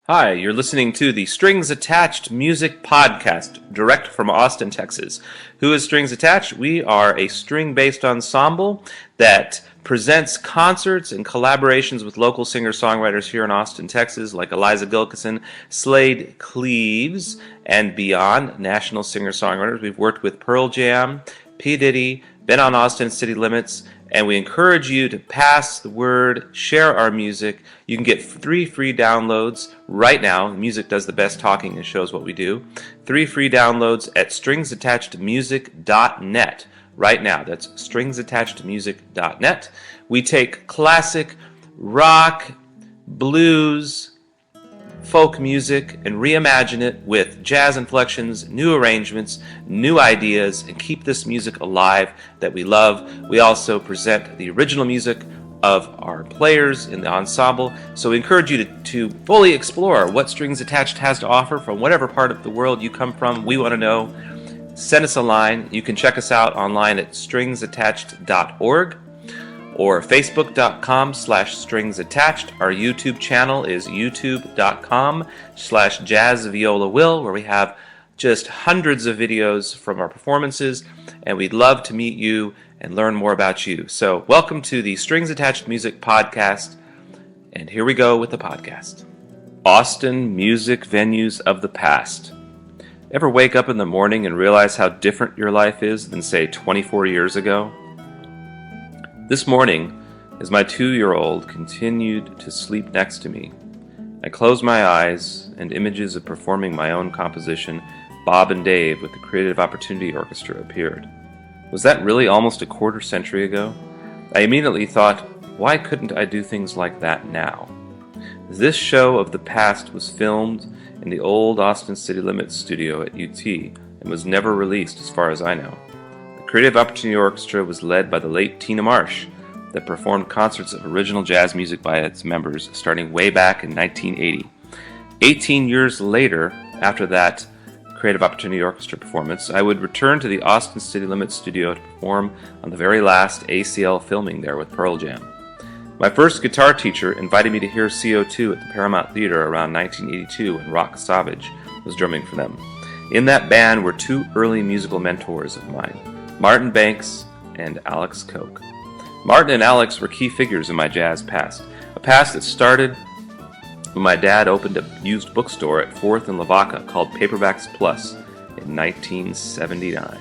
Hi, you're listening to the Strings Attached Music Podcast, direct from Austin, Texas. Who is Strings Attached? We are a string-based ensemble that presents concerts and collaborations with local singer-songwriters here in Austin, Texas, like Eliza Gilkison, Slade Cleaves, and beyond, national singer-songwriters. We've worked with Pearl Jam, P. Diddy, been on Austin City Limits, and we encourage you to pass the word, share our music. You can get 3 free downloads right now. Music does the best talking and shows what we do. 3 free downloads at stringsattachedmusic.net right now. That's stringsattachedmusic.net. We take classic rock, blues, folk music and reimagine it with jazz inflections, new arrangements, new ideas, and keep this music alive that we love. We also present the original music of our players in the ensemble, so we encourage you to fully explore what Strings Attached has to offer from whatever part of the world you come from. We want to know. Send us a line. You can check us out online at stringsattached.org. or facebook.com/stringsattached. Our YouTube channel is youtube.com/jazzviolawill, where we have just hundreds of videos from our performances, and we'd love to meet you and learn more about you. So welcome to the Strings Attached Music Podcast, and here we go with the podcast. Austin Music Venues of the Past. Ever wake up in the morning and realize how different your life is than, say, 24 years ago? This morning, as my 2-year-old continued to sleep next to me, I closed my eyes and images of performing my own composition, Bob and Dave, with the Creative Opportunity Orchestra appeared. Was that really almost a quarter century ago? I immediately thought, why couldn't I do things like that now? This show of the past was filmed in the old Austin City Limits studio at UT and was never released as far as I know. Creative Opportunity Orchestra was led by the late Tina Marsh, that performed concerts of original jazz music by its members starting way back in 1980. 18 years later, after that Creative Opportunity Orchestra performance, I would return to the Austin City Limits studio to perform on the very last ACL filming there with Pearl Jam. My first guitar teacher invited me to hear CO2 at the Paramount Theater around 1982 when Rock Savage was drumming for them. In that band were 2 early musical mentors of mine, Martin Banks and Alex Koch. Martin and Alex were key figures in my jazz past, a past that started when my dad opened a used bookstore at 4th and Lavaca called Paperbacks Plus in 1979.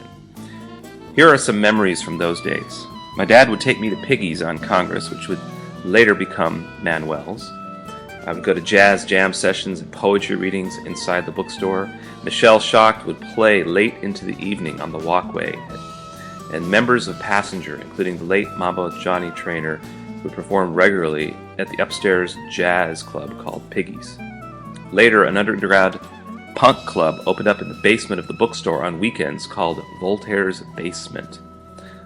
Here are some memories from those days. My dad would take me to Piggy's on Congress, which would later become Manuel's. I would go to jazz jam sessions and poetry readings inside the bookstore. Michelle Schacht would play late into the evening on the walkway, and members of Passenger, including the late Mambo Johnny Trainer, would perform regularly at the upstairs jazz club called Piggy's. Later, an underground punk club opened up in the basement of the bookstore on weekends called Voltaire's Basement.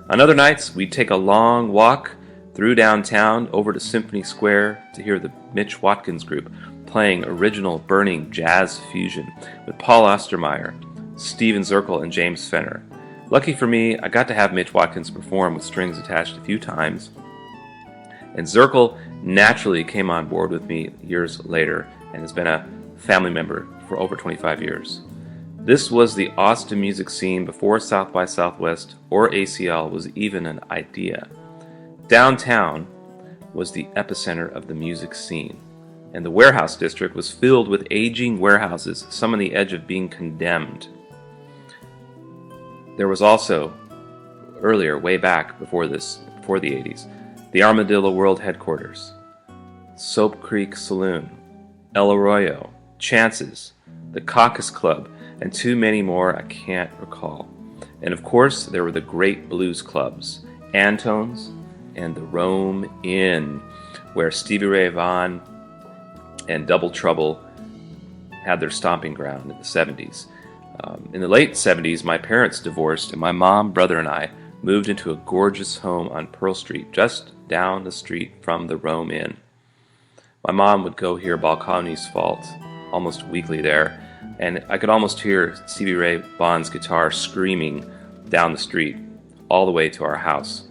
On other nights, we'd take a long walk through downtown over to Symphony Square to hear the Mitch Watkins Group playing original burning jazz fusion with Paul Ostermeyer, Steven Zirkle, and James Fenner. Lucky for me, I got to have Mitch Watkins perform with Strings Attached a few times, and Zirkle naturally came on board with me years later and has been a family member for over 25 years. This was the Austin music scene before South by Southwest or ACL was even an idea. Downtown was the epicenter of the music scene, and the warehouse district was filled with aging warehouses, some on the edge of being condemned. There was also, earlier, way back before the 80s, the Armadillo World Headquarters, Soap Creek Saloon, El Arroyo, Chance's, the Caucus Club, and too many more I can't recall. And of course, there were the great blues clubs, Antone's and the Rome Inn, where Stevie Ray Vaughan and Double Trouble had their stomping ground in the 70s. In the late 70s, my parents divorced, and my mom, brother, and I moved into a gorgeous home on Pearl Street, just down the street from the Rome Inn. My mom would go hear Balcony's Fault almost weekly there, and I could almost hear Stevie Ray Vaughan's guitar screaming down the street, all the way to our house.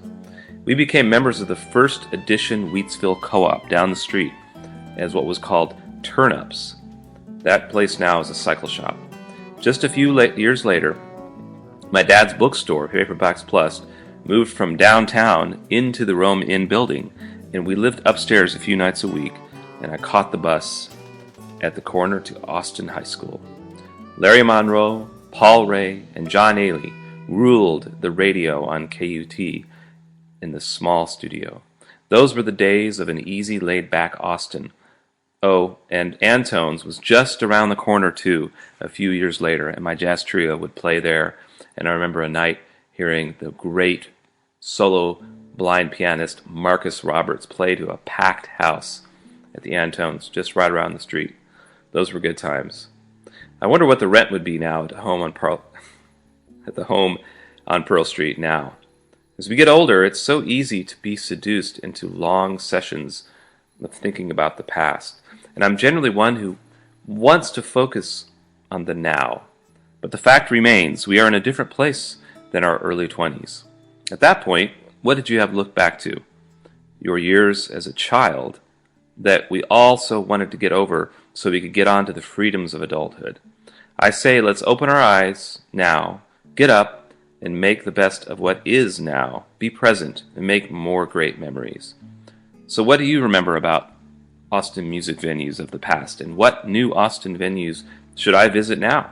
We became members of the first edition Wheatsville Co-op down the street as what was called Turnups, That place now is a cycle shop. Just a few years later, my dad's bookstore, Paperbacks Plus, moved from downtown into the Rome Inn building, and we lived upstairs a few nights a week, and I caught the bus at the corner to Austin High School. Larry Monroe, Paul Ray, and John Ailey ruled the radio on KUT in the small studio. Those were the days of an easy, laid-back Austin. Oh, and Antone's was just around the corner, too, a few years later, and my jazz trio would play there. And I remember a night hearing the great solo blind pianist Marcus Roberts play to a packed house at the Antone's, just right around the street. Those were good times. I wonder what the rent would be now at the home on Pearl Street now. As we get older, it's so easy to be seduced into long sessions of thinking about the past. And I'm generally one who wants to focus on the now. But the fact remains, we are in a different place than our early 20s. At that point, what did you have to look back to? Your years as a child that we all so wanted to get over so we could get on to the freedoms of adulthood. I say let's open our eyes now, get up, and make the best of what is now. Be present and make more great memories. So what do you remember about Austin music venues of the past, and what new Austin venues should I visit now?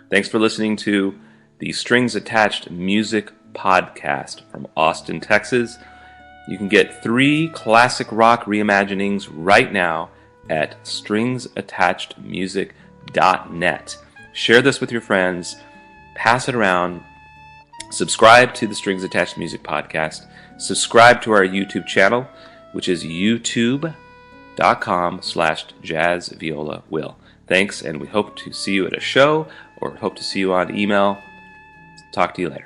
Thanks for listening to the Strings Attached Music Podcast from Austin, Texas. You can get 3 classic rock reimaginings right now at stringsattachedmusic.net. Share this with your friends, pass it around, subscribe to the Strings Attached Music Podcast, subscribe to our YouTube channel, which is youtube.com/jazzviolawill. Thanks, and we hope to see you at a show or hope to see you on email. Talk to you later.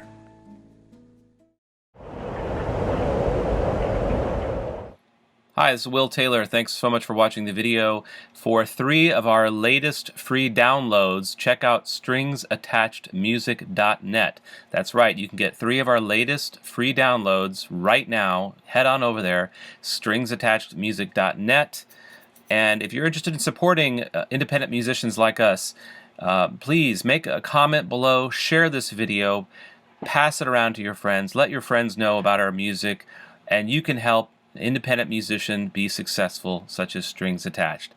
Hi, this is Will Taylor. Thanks so much for watching the video. For 3 of our latest free downloads, check out stringsattachedmusic.net. That's right, you can get 3 of our latest free downloads right now. Head on over there, stringsattachedmusic.net. And if you're interested in supporting independent musicians like us, please make a comment below, share this video, pass it around to your friends, let your friends know about our music, and you can help an independent musician be successful, such as Strings Attached.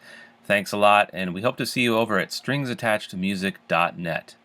Thanks a lot, and we hope to see you over at stringsattachedmusic.net.